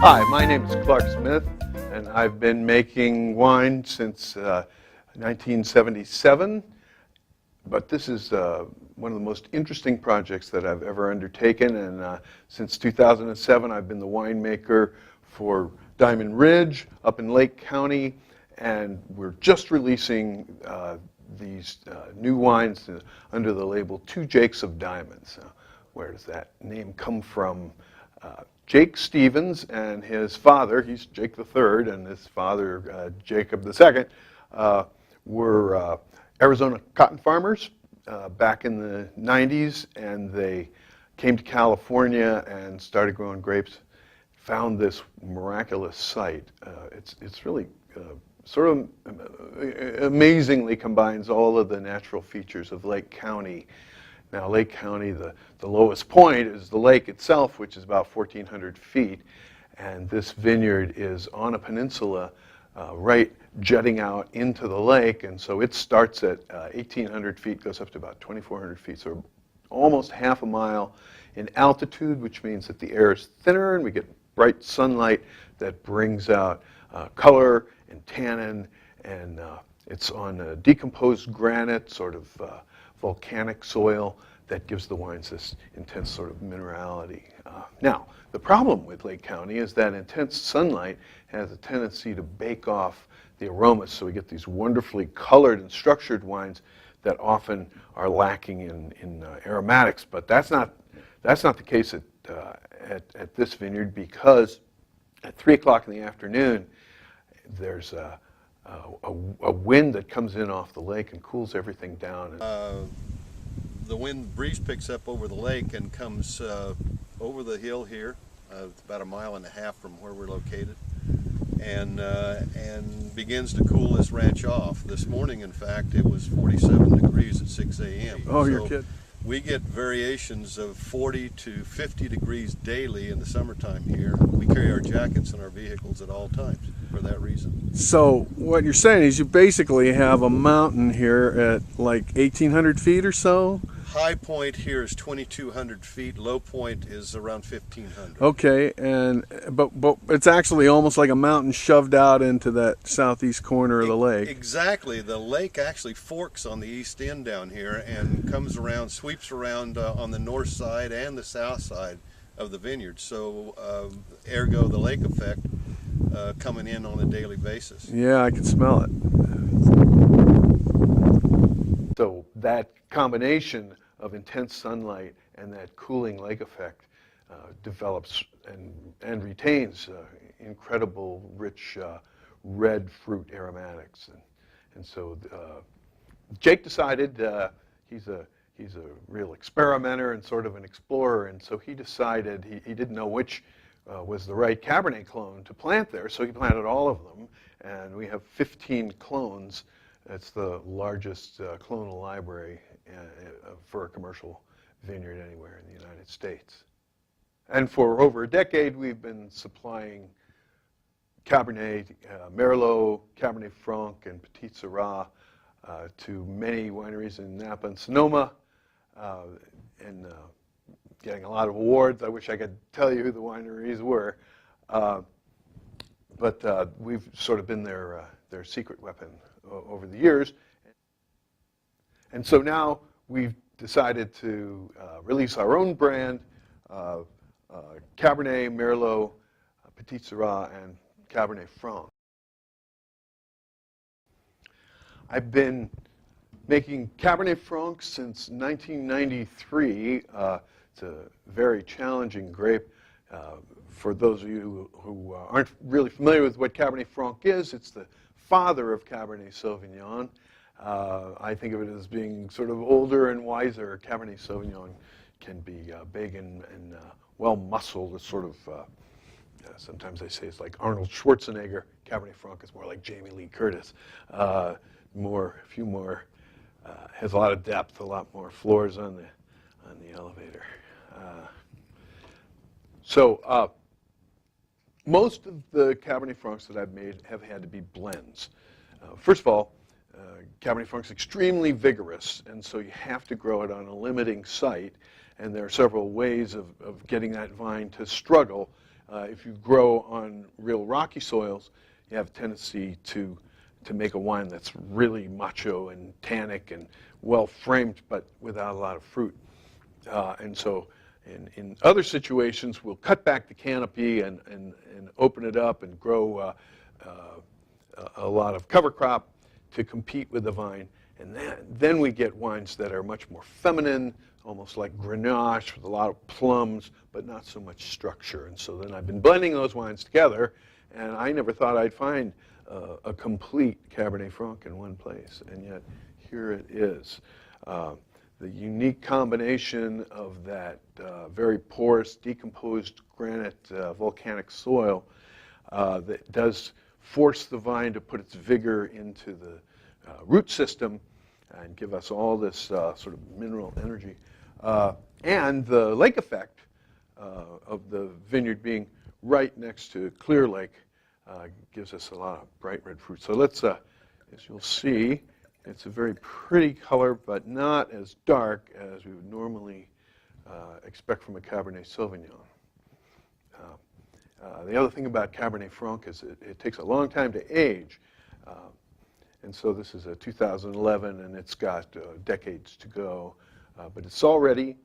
Hi, my name is Clark Smith, and I've been making wine since 1977. But this is one of the most interesting projects that I've ever undertaken, and since 2007 I've been the winemaker for Diamond Ridge up in Lake County, and we're just releasing these new wines under the label Two Jakes of Diamonds. Where does that name come from? Jake Stevens and his father, he's Jake III, and his father, Jacob II, were Arizona cotton farmers back in the 90s, and they came to California and started growing grapes, found this miraculous site. It's really sort of amazingly combines all of the natural features of Lake County. Now, Lake County, the lowest point is the lake itself, which is about 1,400 feet, and this vineyard is on a peninsula right jutting out into the lake, and so it starts at 1,800 feet, goes up to about 2,400 feet, so almost half a mile in altitude, which means that the air is thinner and we get bright sunlight that brings out color and tannin, and it's on decomposed granite, sort of volcanic soil that gives the wines this intense sort of minerality. Now, the problem with Lake County is that intense sunlight has a tendency to bake off the aromas, so we get these wonderfully colored and structured wines that often are lacking in aromatics. But that's not the case at this vineyard, because at 3 o'clock in the afternoon, there's a wind that comes in off the lake and cools everything down. The breeze picks up over the lake and comes over the hill here. It's about 1.5 miles from where we're located, and begins to cool this ranch off. This morning, in fact, it was 47 degrees at 6 a.m. Oh, you're kidding. We get variations of 40 to 50 degrees daily in the summertime here. We carry our jackets in our vehicles at all times for that reason. So what you're saying is you basically have a mountain here at like 1,800 feet or so? High point here is 2,200 feet. Low point is around 1,500. Okay, but it's actually almost like a mountain shoved out into that southeast corner of the lake. Exactly. The lake actually forks on the east end down here and comes around, sweeps around on the north side and the south side of the vineyard. So, ergo, the lake effect coming in on a daily basis. Yeah, I can smell it. So that combination of intense sunlight and that cooling lake effect develops and retains incredible rich red fruit aromatics. And so Jake decided, he's a real experimenter and sort of an explorer, and so he decided he didn't know which was the right Cabernet clone to plant there, so he planted all of them, and we have 15 clones. That's the largest clonal library for a commercial vineyard anywhere in the United States. And for over a decade, we've been supplying Cabernet, Merlot, Cabernet Franc, and Petite Syrah to many wineries in Napa and Sonoma, and getting a lot of awards. I wish I could tell you who the wineries were, but we've sort of been their secret weapon over the years. And so now we've decided to release our own brand, Cabernet, Merlot, Petite Syrah, and Cabernet Franc. I've been making Cabernet Franc since 1993. It's a very challenging grape. For those of you who aren't really familiar with what Cabernet Franc is, it's the father of Cabernet Sauvignon. I think of it as being sort of older and wiser. Cabernet Sauvignon can be big and well-muscled. It's sort of, sometimes they say it's like Arnold Schwarzenegger. Cabernet Franc is more like Jamie Lee Curtis. A few more, has a lot of depth, a lot more floors on the elevator. Most of the Cabernet Francs that I've made have had to be blends. First of all, Cabernet Franc is extremely vigorous, and so you have to grow it on a limiting site, and there are several ways of getting that vine to struggle If you grow on real rocky soils, you have a tendency to make a wine that's really macho and tannic and well framed, but without a lot of fruit. And so in other situations, we'll cut back the canopy and open it up and grow a lot of cover crop to compete with the vine. And then we get wines that are much more feminine, almost like Grenache with a lot of plums, but not so much structure. And so then I've been blending those wines together, and I never thought I'd find a complete Cabernet Franc in one place, and yet here it is. The unique combination of that very porous, decomposed granite volcanic soil that does force the vine to put its vigor into the root system and give us all this sort of mineral energy. And the lake effect of the vineyard being right next to Clear Lake gives us a lot of bright red fruit. So let's, as you'll see, it's a very pretty color, but not as dark as we would normally expect from a Cabernet Sauvignon. The other thing about Cabernet Franc is it takes a long time to age. And so this is a 2011, and it's got decades to go. But it's already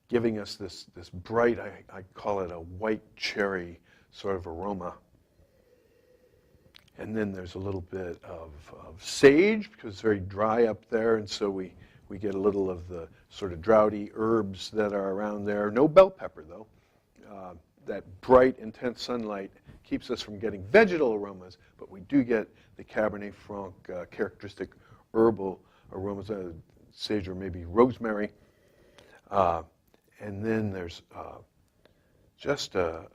giving us this bright, I call it a white cherry sort of aroma. And then there's a little bit of sage, because it's very dry up there, and so we get a little of the sort of droughty herbs that are around there. No bell pepper, though. That bright, intense sunlight keeps us from getting vegetal aromas, but we do get the Cabernet Franc characteristic herbal aromas, sage or maybe rosemary. And then there's just a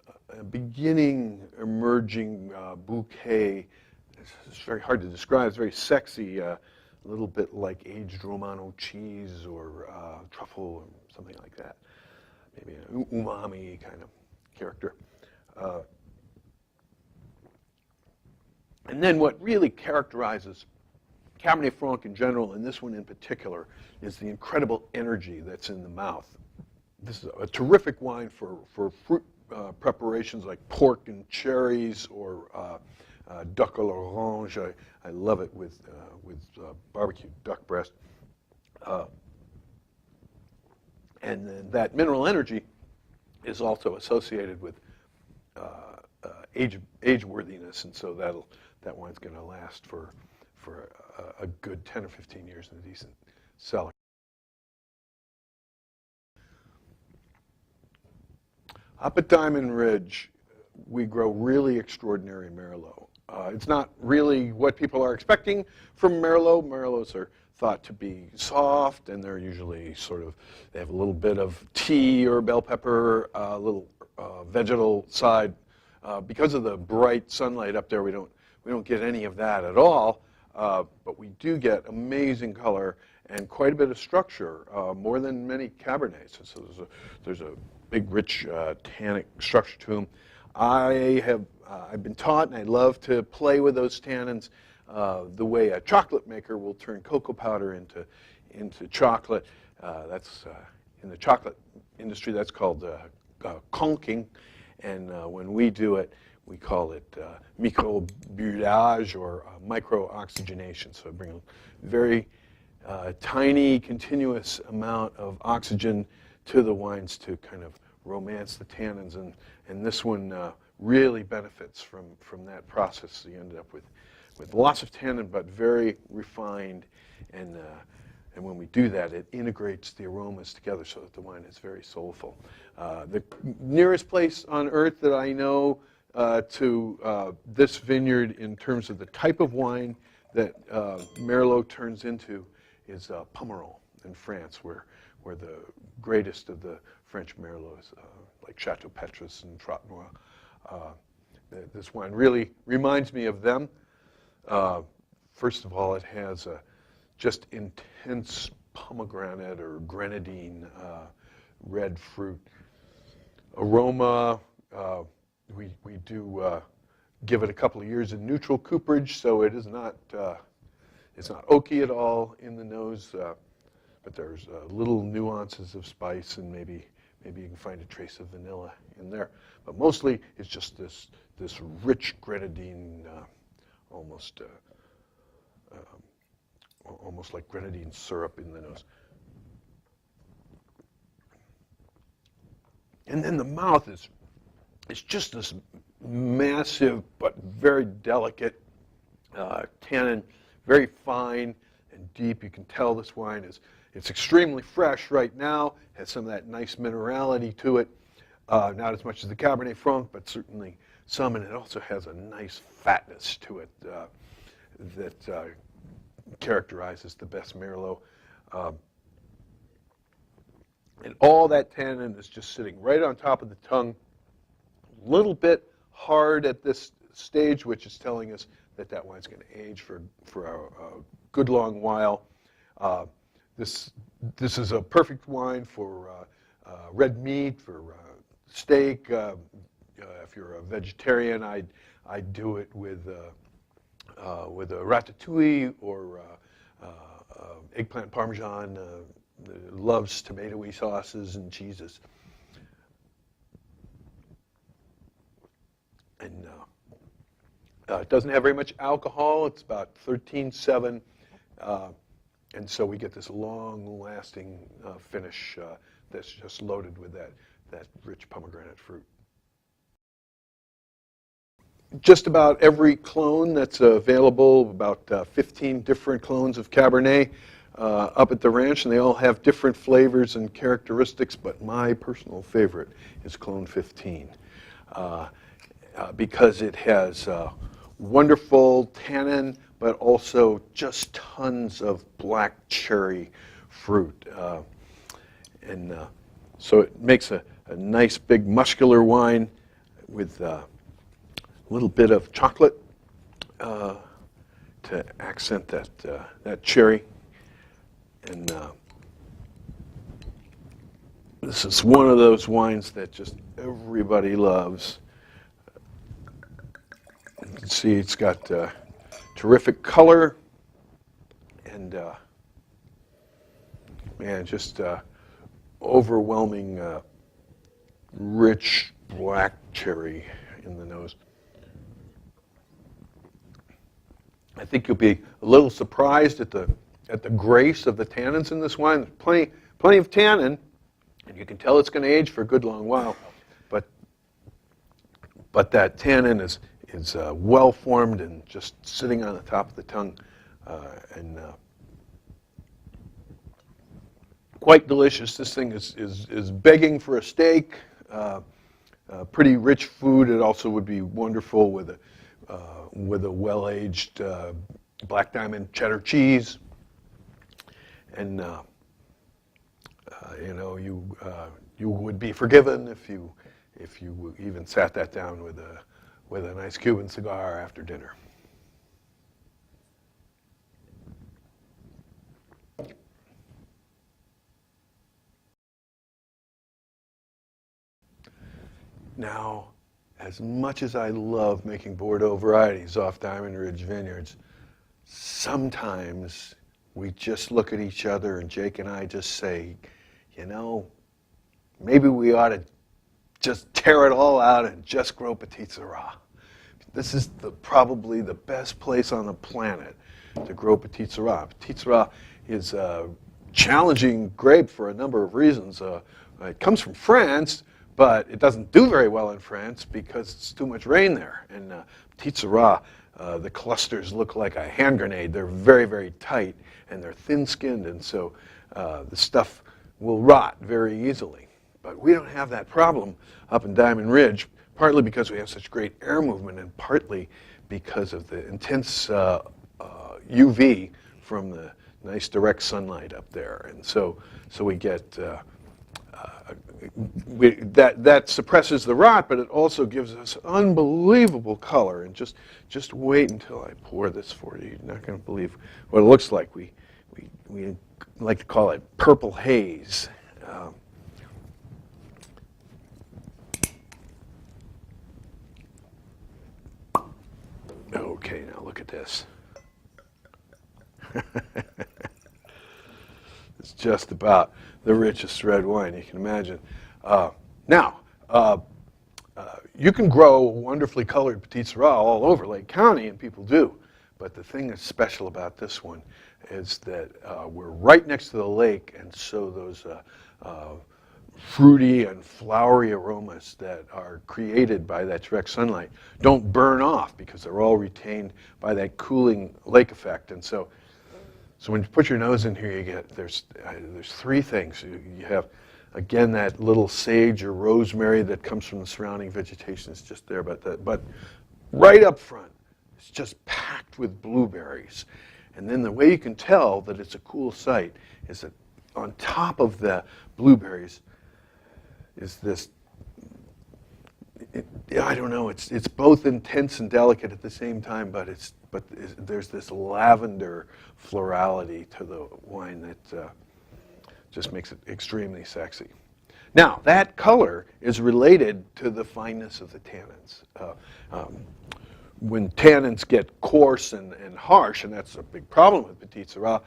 beginning emerging bouquet. It's very hard to describe. It's very sexy, a little bit like aged Romano cheese or truffle or something like that. Maybe an umami kind of character. And then what really characterizes Cabernet Franc in general, and this one in particular, is the incredible energy that's in the mouth. This is a terrific wine for fruit preparations like pork and cherries or duck à l'orange. I love it with barbecued duck breast. And then that mineral energy is also associated with age worthiness, and so that wine's going to last for a good 10 or 15 years in a decent cellar. Up at Diamond Ridge, we grow really extraordinary Merlot. It's not really what people are expecting from Merlot. Merlots are thought to be soft, and they're usually they have a little bit of tea or bell pepper, a little vegetal side. Because of the bright sunlight up there, we don't get any of that at all, but we do get amazing color and quite a bit of structure, more than many Cabernets. And so there's a big, rich tannic structure to them. I've been taught, and I love to play with those tannins the way a chocolate maker will turn cocoa powder into chocolate. That's in the chocolate industry, that's called conking, and when we do it, we call it microbrûlage or micro-oxygenation. So I bring a very tiny, continuous amount of oxygen to the wines to kind of romance the tannins, and this one really benefits from that process. So you end up with lots of tannin, but very refined, and when we do that, it integrates the aromas together so that the wine is very soulful. The nearest place on earth that I know to this vineyard in terms of the type of wine that Merlot turns into is Pomerol in France, where the greatest of the French Merlots, like Chateau Petrus and Trot Noir. This wine really reminds me of them. First of all, it has a just intense pomegranate or grenadine red fruit aroma. We do give it a couple of years in neutral cooperage, so it is not it's not oaky at all in the nose, but there's little nuances of spice and maybe maybe you can find a trace of vanilla in there. But mostly it's just this rich grenadine, almost like grenadine syrup in the nose. And then the mouth is just this massive but very delicate tannin, very fine and deep. You can tell this wine it's extremely fresh right now, has some of that nice minerality to it. Not as much as the Cabernet Franc, but certainly some, and it also has a nice fatness to it that characterizes the best Merlot. And all that tannin is just sitting right on top of the tongue, a little bit hard at this stage, which is telling us that that wine's going to age for a good long while. This is a perfect wine for red meat, for steak. If you're a vegetarian, I'd do it with a ratatouille or eggplant parmesan. Loves tomatoey sauces and cheeses. And it doesn't have very much alcohol. It's about 13.7. And so we get this long-lasting finish that's just loaded with that rich pomegranate fruit. Just about every clone that's available, about 15 different clones of Cabernet up at the ranch, and they all have different flavors and characteristics, but my personal favorite is clone 15 because it has wonderful tannin, but also just tons of black cherry fruit. And so it makes a nice big muscular wine with a little bit of chocolate to accent that cherry. And this is one of those wines that just everybody loves. You can see it's got terrific color and man, just overwhelming rich black cherry in the nose. I think you'll be a little surprised at the grace of the tannins in this wine. There's plenty of tannin, and you can tell it's going to age for a good long while. But that tannin is well formed and just sitting on the top of the tongue, and quite delicious. This thing is begging for a steak. Pretty rich food. It also would be wonderful with a well-aged black diamond cheddar cheese. And you would be forgiven if you even sat that down with a nice Cuban cigar after dinner. Now, as much as I love making Bordeaux varieties off Diamond Ridge vineyards, sometimes we just look at each other and Jake and I just say, maybe we ought to just tear it all out and just grow Petite Syrah. This is probably the best place on the planet to grow Petite Syrah. Petite Syrah is a challenging grape for a number of reasons. It comes from France, but it doesn't do very well in France because it's too much rain there. And Petite Syrah, the clusters look like a hand grenade. They're very, very tight, and they're thin-skinned, and so the stuff will rot very easily. But we don't have that problem up in Diamond Ridge, partly because we have such great air movement, and partly because of the intense UV from the nice direct sunlight up there. And so we get that suppresses the rot, but it also gives us unbelievable color. And just wait until I pour this for you. You're not going to believe what it looks like. We like to call it purple haze. Okay, now look at this. It's just about the richest red wine you can imagine. Now, you can grow wonderfully colored Petite Syrah all over Lake County, and people do. But the thing that's special about this one is that we're right next to the lake, and so those fruity and flowery aromas that are created by that direct sunlight don't burn off because they're all retained by that cooling lake effect. And so when you put your nose in here, you get there's three things. You have, again, that little sage or rosemary that comes from the surrounding vegetation is just there, but right up front, it's just packed with blueberries. And then the way you can tell that it's a cool site is that on top of the blueberries is this, I don't know, it's both intense and delicate at the same time, but there's this lavender florality to the wine that just makes it extremely sexy. Now, that color is related to the fineness of the tannins. When tannins get coarse and harsh, and that's a big problem with Petite Syrah,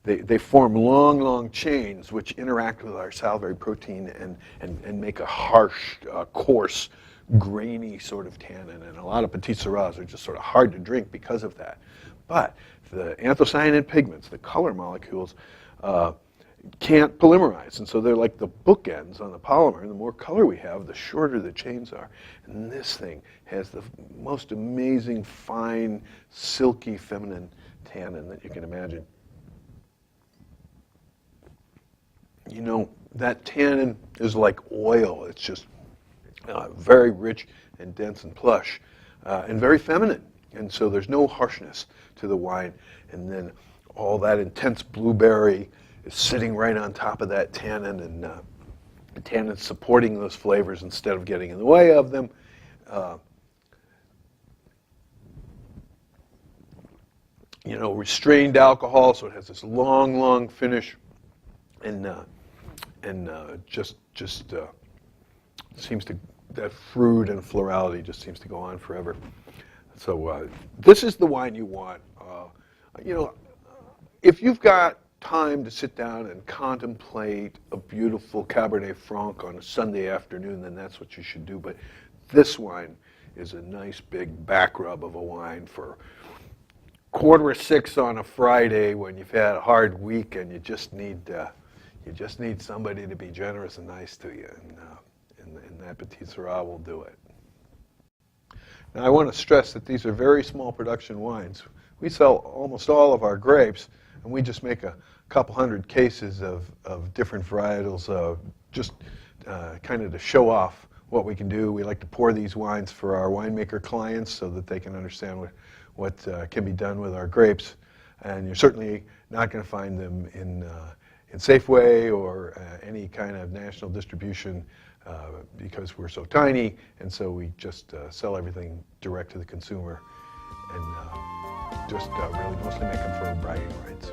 they form long chains which interact with our salivary protein and make a harsh, coarse, grainy sort of tannin. And a lot of Petite Syrahs are just sort of hard to drink because of that. But the anthocyanin pigments, the color molecules, can't polymerize, and so they're like the bookends on the polymer, and the more color we have, the shorter the chains are. And this thing has the most amazing, fine, silky, feminine tannin that you can imagine. You know, that tannin is like oil. It's just very rich and dense and plush, and very feminine, and so there's no harshness to the wine. And then all that intense blueberry is sitting right on top of that tannin, and the tannin supporting those flavors instead of getting in the way of them. You know, restrained alcohol, so it has this long finish, and just seems to, that fruit and florality just seems to go on forever. So this is the wine you want. You know, if you've got time to sit down and contemplate a beautiful Cabernet Franc on a Sunday afternoon, then that's what you should do. But this wine is a nice big back rub of a wine for 5:45 on a Friday when you've had a hard week and you just need somebody to be generous and nice to you, and that Petite Syrah will do it. Now I want to stress that these are very small production wines. We sell almost all of our grapes, and we just make a couple hundred cases of different varietals, just kind of to show off what we can do. We like to pour these wines for our winemaker clients so that they can understand what can be done with our grapes. And you're certainly not going to find them in Safeway or any kind of national distribution because we're so tiny, and so we just sell everything direct to the consumer, and just really mostly make them for bragging rights.